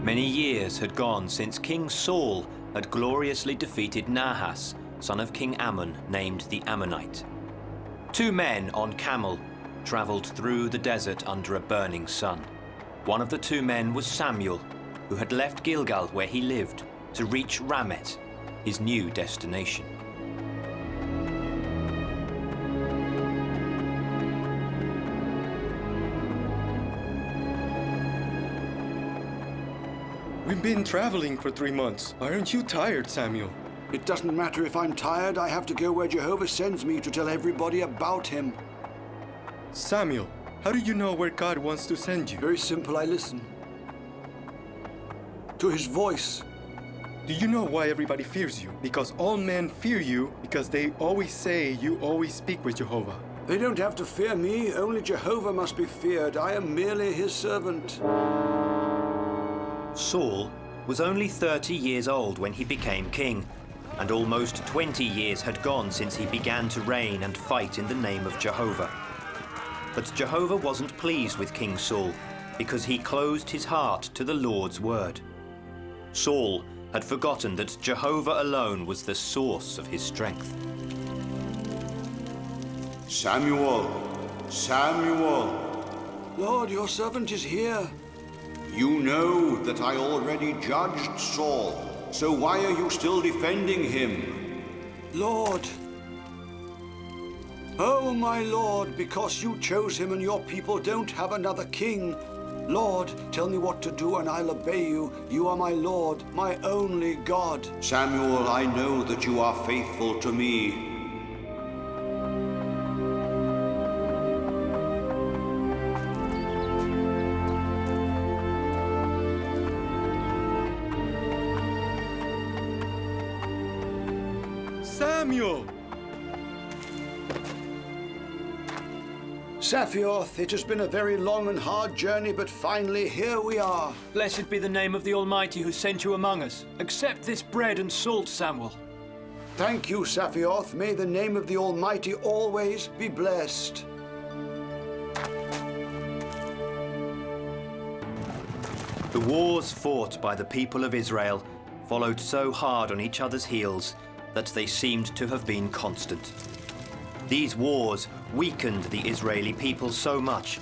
Many years had gone since King Saul had gloriously defeated Nahas, son of King Ammon, named the Ammonite. Two men on camel traveled through the desert under a burning sun. One of the two men was Samuel, who had left Gilgal, where he lived, to reach Ramet, his new destination. We've been traveling for 3 months. Aren't you tired, Samuel? It doesn't matter if I'm tired. I have to go where Jehovah sends me to tell everybody about him. Samuel, how do you know where God wants to send you? Very simple, I listen to his voice. Do you know why everybody fears you? Because all men fear you because they always say you always speak with Jehovah. They don't have to fear me. Only Jehovah must be feared. I am merely his servant. Saul was only 30 years old when he became king, and almost 20 years had gone since he began to reign and fight in the name of Jehovah. But Jehovah wasn't pleased with King Saul because he closed his heart to the Lord's word. Saul had forgotten that Jehovah alone was the source of his strength. Samuel, Samuel. Lord, your servant is here. You know that I already judged Saul, so why are you still defending him? Lord. Oh, my Lord, because you chose him and your people don't have another king. Lord, tell me what to do and I'll obey you. You are my Lord, my only God. Samuel, I know that you are faithful to me. Samuel! Saphioth, it has been a very long and hard journey, but finally here we are. Blessed be the name of the Almighty who sent you among us. Accept this bread and salt, Samuel. Thank you, Saphioth. May the name of the Almighty always be blessed. The wars fought by the people of Israel followed so hard on each other's heels that they seemed to have been constant. These wars weakened the Israeli people so much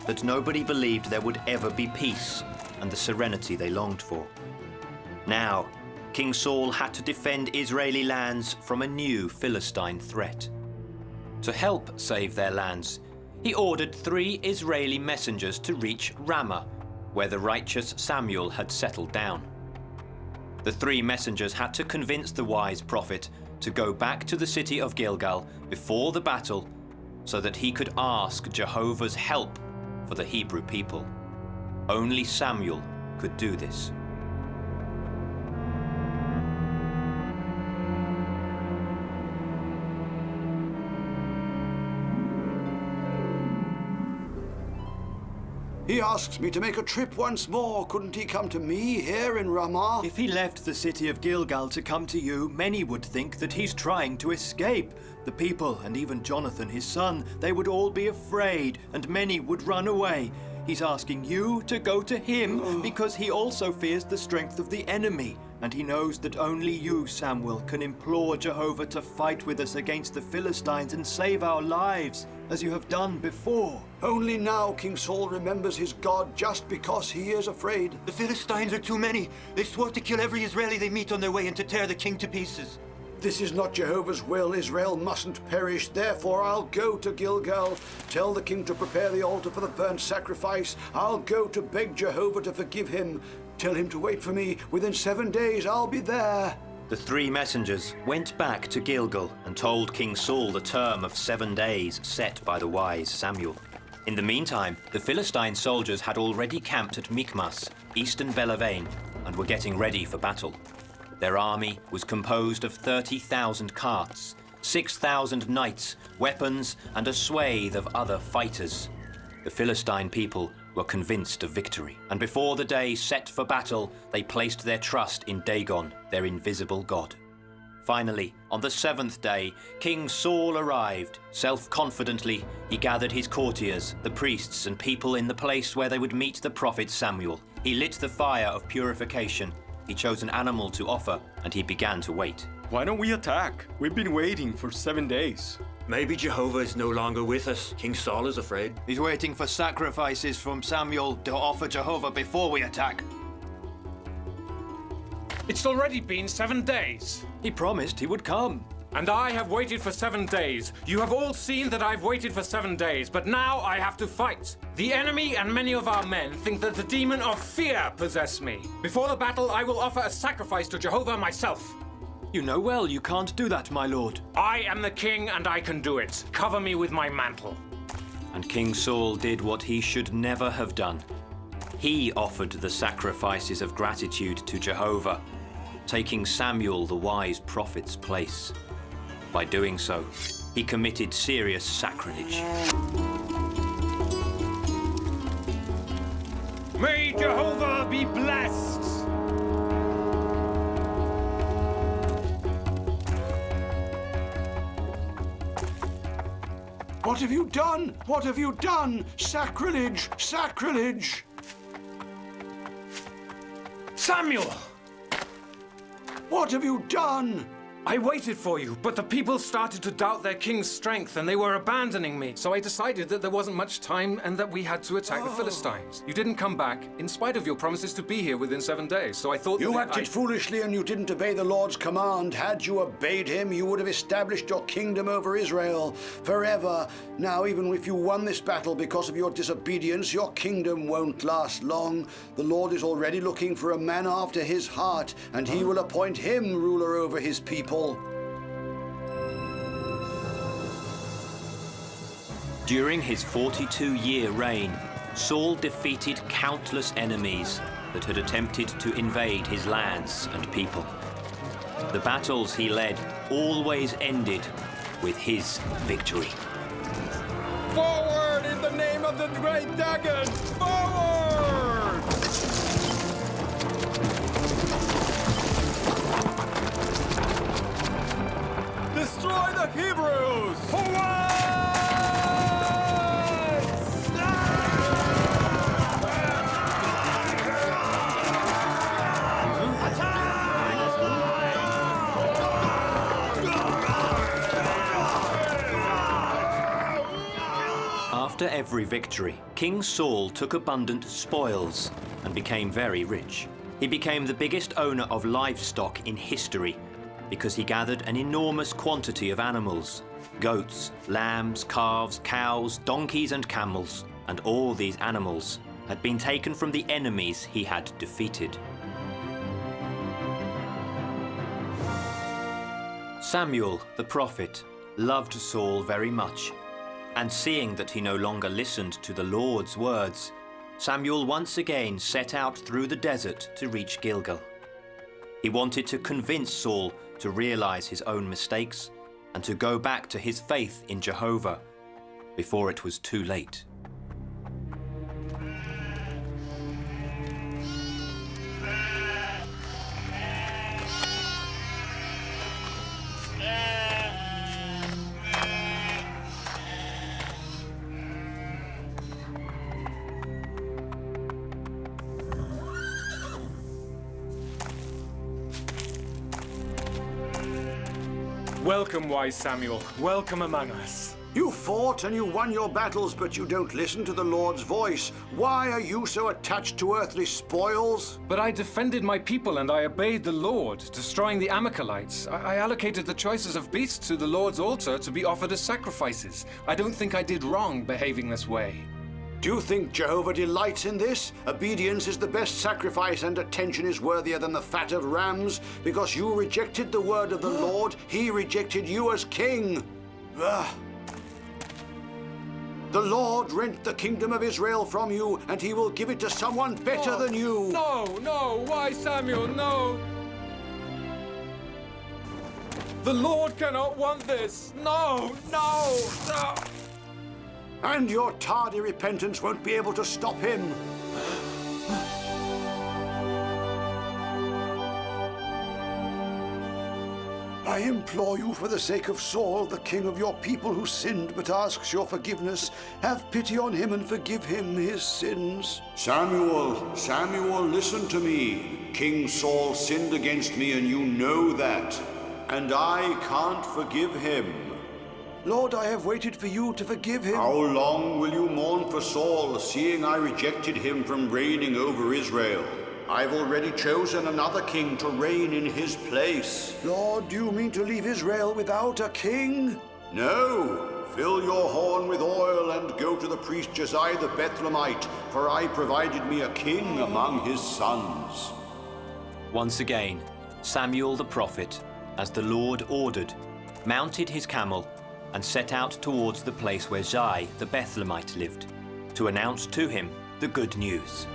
that nobody believed there would ever be peace and the serenity they longed for. Now, King Saul had to defend Israeli lands from a new Philistine threat. To help save their lands, he ordered 3 Israeli messengers to reach Ramah, where the righteous Samuel had settled down. The 3 messengers had to convince the wise prophet to go back to the city of Gilgal before the battle so that he could ask Jehovah's help for the Hebrew people. Only Samuel could do this. He asks me to make a trip once more. Couldn't he come to me here in Ramah? If he left the city of Gilgal to come to you, many would think that he's trying to escape. The people, and even Jonathan, his son, they would all be afraid, and many would run away. He's asking you to go to him because he also fears the strength of the enemy. And he knows that only you, Samuel, can implore Jehovah to fight with us against the Philistines and save our lives, as you have done before. Only now King Saul remembers his God just because he is afraid. The Philistines are too many. They swore to kill every Israeli they meet on their way and to tear the king to pieces. This is not Jehovah's will. Israel mustn't perish. Therefore, I'll go to Gilgal. Tell the king to prepare the altar for the burnt sacrifice. I'll go to beg Jehovah to forgive him. Tell him to wait for me. Within 7 days, I'll be there. The 3 messengers went back to Gilgal and told King Saul the term of 7 days set by the wise Samuel. In the meantime, the Philistine soldiers had already camped at Michmas, eastern Belavane, and were getting ready for battle. Their army was composed of 30,000 carts, 6,000 knights, weapons, and a swathe of other fighters. The Philistine people were convinced of victory, and before the day set for battle, they placed their trust in Dagon, their invisible god. Finally, on the 7th day, King Saul arrived. Self-confidently, he gathered his courtiers, the priests and people in the place where they would meet the prophet Samuel. He lit the fire of purification. He chose an animal to offer, and he began to wait. Why don't we attack? We've been waiting for 7 days. Maybe Jehovah is no longer with us. King Saul is afraid. He's waiting for sacrifices from Samuel to offer Jehovah before we attack. It's already been 7 days. He promised he would come. And I have waited for 7 days. You have all seen that I've waited for 7 days, but now I have to fight. The enemy and many of our men think that the demon of fear possess me. Before the battle, I will offer a sacrifice to Jehovah myself. You know well you can't do that, my lord. I am the king and I can do it. Cover me with my mantle. And King Saul did what he should never have done. He offered the sacrifices of gratitude to Jehovah, taking Samuel the wise prophet's place. By doing so, he committed serious sacrilege. May Jehovah be blessed! What have you done? What have you done? Sacrilege! Sacrilege! Samuel! What have you done? I waited for you, but the people started to doubt their king's strength and they were abandoning me. So I decided that there wasn't much time and that we had to attack the Philistines. You didn't come back, in spite of your promises to be here within 7 days. So I thought You that acted foolishly and you didn't obey the Lord's command. Had you obeyed him, you would have established your kingdom over Israel forever. Now, even if you won this battle because of your disobedience, your kingdom won't last long. The Lord is already looking for a man after his heart, and he will appoint him ruler over his people. During his 42-year reign, Saul defeated countless enemies that had attempted to invade his lands and people. The battles he led always ended with his victory. Forward in the name of the great Dagon! Forward! Destroy the Hebrews! Forward! After every victory, King Saul took abundant spoils and became very rich. He became the biggest owner of livestock in history because he gathered an enormous quantity of animals: goats, lambs, calves, cows, donkeys and camels. And all these animals had been taken from the enemies he had defeated. Samuel, the prophet, loved Saul very much. And seeing that he no longer listened to the Lord's words, Samuel once again set out through the desert to reach Gilgal. He wanted to convince Saul to realize his own mistakes and to go back to his faith in Jehovah before it was too late. Welcome, wise Samuel. Welcome among us. You fought and you won your battles, but you don't listen to the Lord's voice. Why are you so attached to earthly spoils? But I defended my people and I obeyed the Lord, destroying the Amalekites. I allocated the choices of beasts to the Lord's altar to be offered as sacrifices. I don't think I did wrong behaving this way. Do you think Jehovah delights in this? Obedience is the best sacrifice and attention is worthier than the fat of rams. Because you rejected the word of the Lord, he rejected you as king. Ugh. The Lord rent the kingdom of Israel from you, and he will give it to someone better than you. No, wise Samuel, no. The Lord cannot want this. No. And your tardy repentance won't be able to stop him. I I implore you for the sake of Saul, the king of your people who sinned but asks your forgiveness, have pity on him and forgive him his sins. Samuel, Samuel, listen to me. King Saul sinned against me, and you know that. And I can't forgive him. Lord, I have waited for you to forgive him. How long will you mourn for Saul, seeing I rejected him from reigning over Israel? I've already chosen another king to reign in his place. Lord, do you mean to leave Israel without a king? No. Fill your horn with oil and go to the priest Josiah the Bethlehemite, for I provided me a king among his sons. Once again, Samuel the prophet, as the Lord ordered, mounted his camel and set out towards the place where Jai the Bethlehemite lived, to announce to him the good news.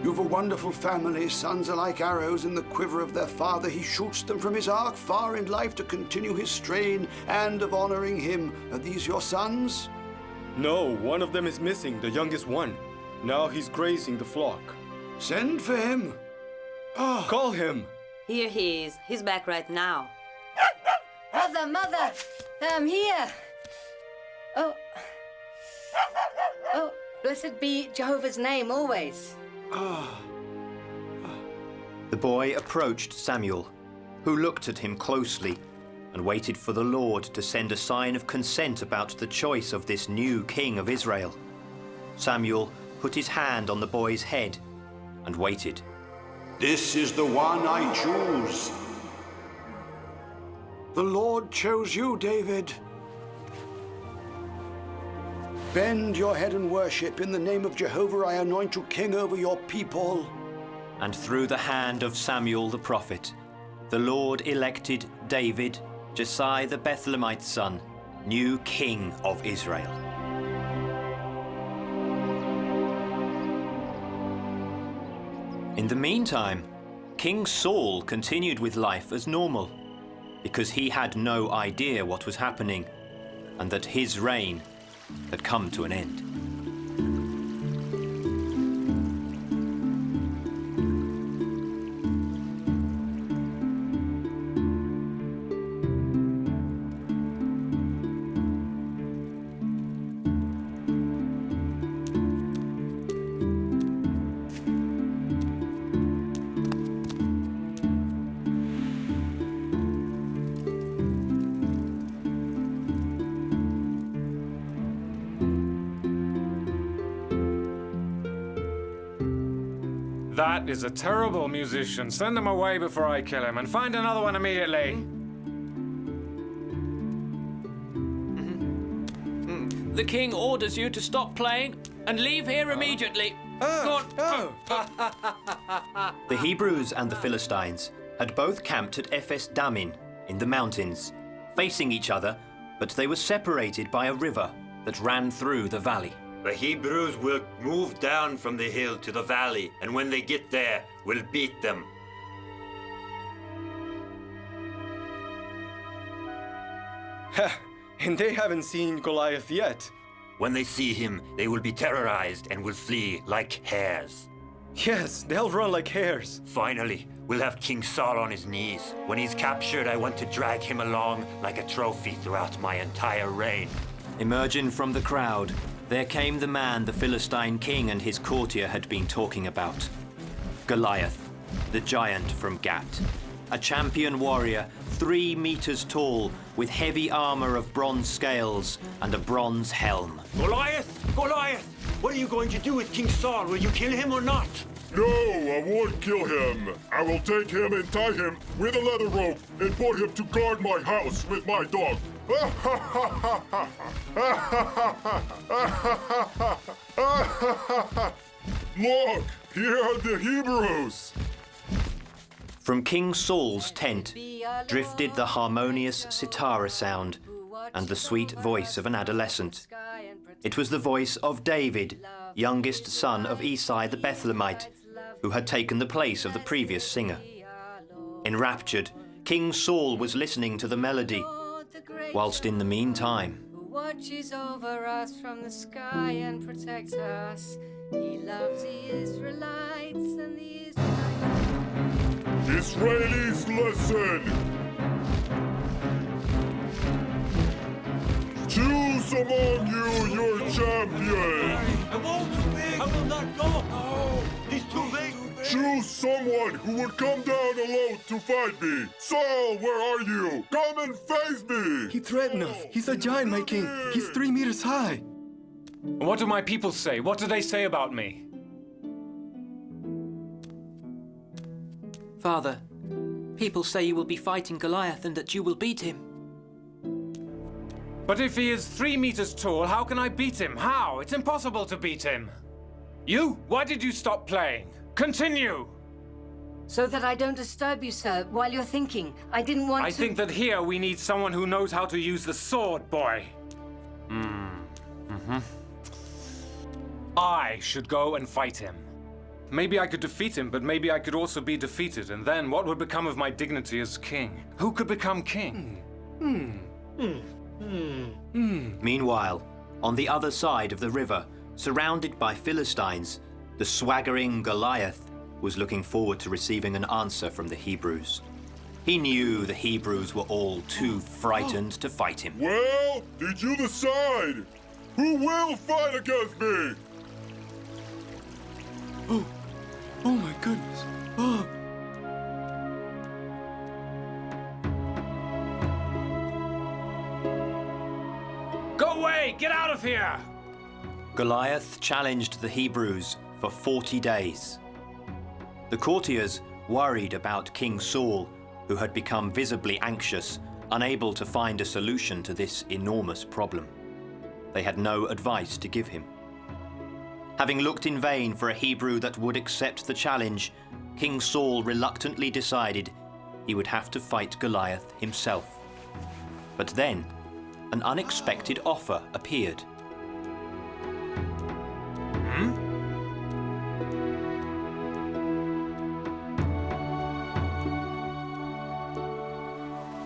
You've a wonderful family. Sons are like arrows in the quiver of their father. He shoots them from his arc far in life to continue his strain and of honoring him. Are these your sons? No, one of them is missing, the youngest one. Now he's grazing the flock. Send for him. Call him. Here he is. He's back right now. Mother, I'm here. Oh, blessed be Jehovah's name always. The boy approached Samuel, who looked at him closely and waited for the Lord to send a sign of consent about the choice of this new king of Israel. Samuel put his hand on the boy's head and waited. This is the one I choose. The Lord chose you, David. Bend your head and worship. In the name of Jehovah, I anoint you king over your people. And through the hand of Samuel the prophet, the Lord elected David, Josiah the Bethlehemite's son, new king of Israel. In the meantime, King Saul continued with life as normal, because he had no idea what was happening, and that his reign had come to an end. That is a terrible musician. Send him away before I kill him, and find another one immediately. The king orders you to stop playing and leave here immediately. Go on. The Hebrews and the Philistines had both camped at Ephes Dammim in the mountains, facing each other, but they were separated by a river that ran through the valley. The Hebrews will move down from the hill to the valley, and when they get there, we'll beat them. And they haven't seen Goliath yet. When they see him, they will be terrorized and will flee like hares. Yes, they'll run like hares. Finally, we'll have King Saul on his knees. When he's captured, I want to drag him along like a trophy throughout my entire reign. Emerging from the crowd, there came the man the Philistine king and his courtier had been talking about. Goliath, the giant from Gath, a champion warrior 3 meters tall, with heavy armor of bronze scales and a bronze helm. Goliath! Goliath! What are you going to do with King Saul? Will you kill him or not? No, I won't kill him. I will take him and tie him with a leather rope and put him to guard my house with my dog. Look, here are the Hebrews. From King Saul's tent drifted the harmonious sitar sound and the sweet voice of an adolescent. It was the voice of David, youngest son of Esai the Bethlehemite, who had taken the place of the previous singer. Enraptured, King Saul was listening to the melody, whilst in the meantime, Who watches over us from the sky and protects us. He loves the Israelites and the Israelis, listen! Choose among you your champion! I will not go! Oh, he's too big! Choose someone who would come down alone to fight me! Saul, where are you? Come and face me! He threatened us. He's a giant, my king. He's 3 meters high. What do my people say? What do they say about me? Father, people say you will be fighting Goliath and that you will beat him. But if he is 3 meters tall, how can I beat him? How? It's impossible to beat him. You? Why did you stop playing? Continue! So that I don't disturb you, sir, while you're thinking. I didn't want to... I think that here we need someone who knows how to use the sword, boy. I should go and fight him. Maybe I could defeat him, but maybe I could also be defeated, and then what would become of my dignity as king? Who could become king? Meanwhile, on the other side of the river, surrounded by Philistines, the swaggering Goliath was looking forward to receiving an answer from the Hebrews. He knew the Hebrews were all too frightened to fight him. Well, did you decide? Who will fight against me? Oh my goodness. Oh. Go away! Get out of here! Goliath challenged the Hebrews for 40 days. The courtiers worried about King Saul, who had become visibly anxious, unable to find a solution to this enormous problem. They had no advice to give him. Having looked in vain for a Hebrew that would accept the challenge, King Saul reluctantly decided he would have to fight Goliath himself. But then, an unexpected offer appeared.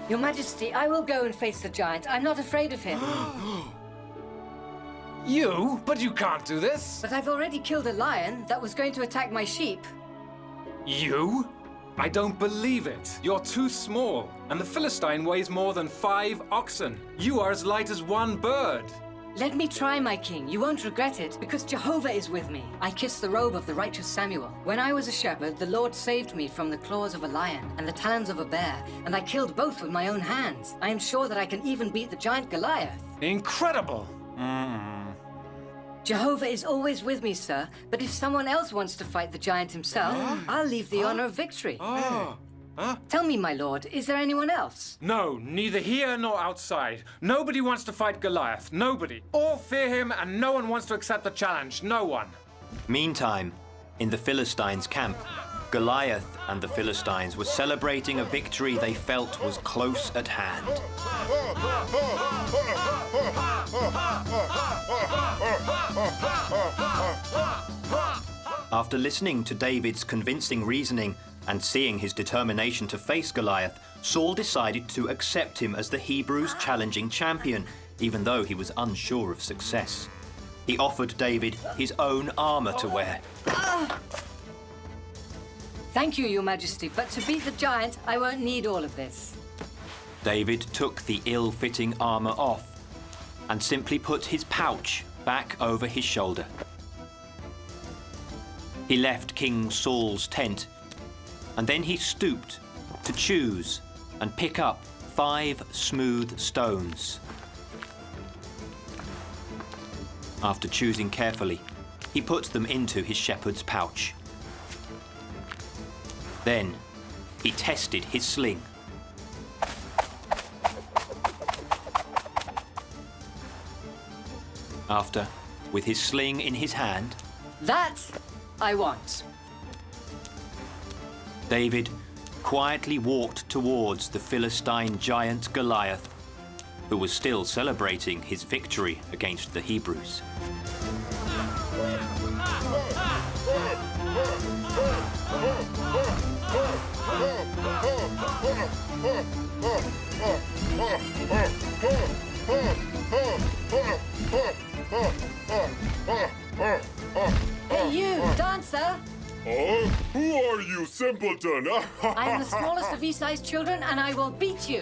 Your Majesty, I will go and face the giant. I'm not afraid of him. You? But you can't do this! But I've already killed a lion that was going to attack my sheep. You? I don't believe it. You're too small, and the Philistine weighs more than 5 oxen. You are as light as 1 bird. Let me try, my king. You won't regret it, because Jehovah is with me. I kissed the robe of the righteous Samuel. When I was a shepherd, the Lord saved me from the claws of a lion and the talons of a bear, and I killed both with my own hands. I am sure that I can even beat the giant Goliath. Incredible! Jehovah is always with me, sir, but if someone else wants to fight the giant himself, I'll leave the honor of victory. Tell me, my lord, is there anyone else? No, neither here nor outside. Nobody wants to fight Goliath. Nobody. All fear him, and no one wants to accept the challenge. No one. Meantime, in the Philistines' camp, Goliath and the Philistines were celebrating a victory they felt was close at hand. After listening to David's convincing reasoning and seeing his determination to face Goliath, Saul decided to accept him as the Hebrews' challenging champion, even though he was unsure of success. He offered David his own armor to wear. Thank you, Your Majesty, but to beat the giant, I won't need all of this. David took the ill-fitting armor off and simply put his pouch back over his shoulder. He left King Saul's tent, and then he stooped to choose and pick up 5 smooth stones. After choosing carefully, he put them into his shepherd's pouch. Then he tested his sling. After, with his sling in his hand, That I want. David quietly walked towards the Philistine giant Goliath, who was still celebrating his victory against the Hebrews. Hey, simpleton! I am the smallest of Esai's children, and I will beat you.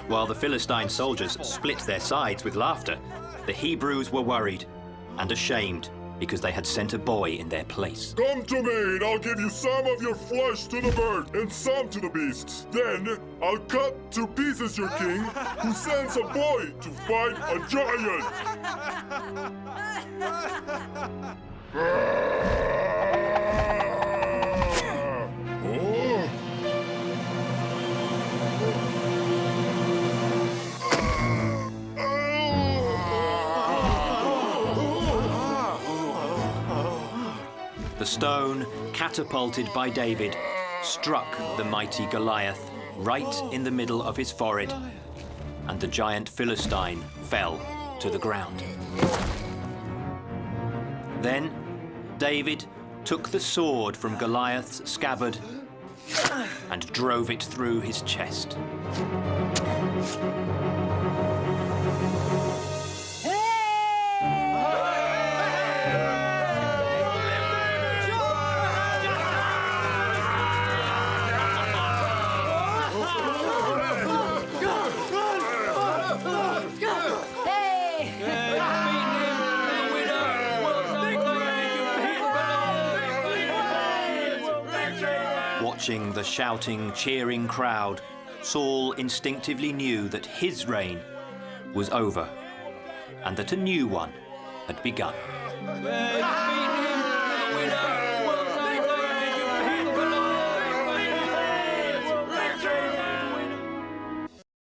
While the Philistine soldiers split their sides with laughter, the Hebrews were worried and ashamed because they had sent a boy in their place. Come to me, and I'll give you some of your flesh to the bird, and some to the beasts. Then I'll cut to pieces your king, who sends a boy to fight a giant. The stone, catapulted by David, struck the mighty Goliath right in the middle of his forehead, and the giant Philistine fell to the ground. Then David took the sword from Goliath's scabbard and drove it through his chest. Watching the shouting, cheering crowd, Saul instinctively knew that his reign was over and that a new one had begun. Winner!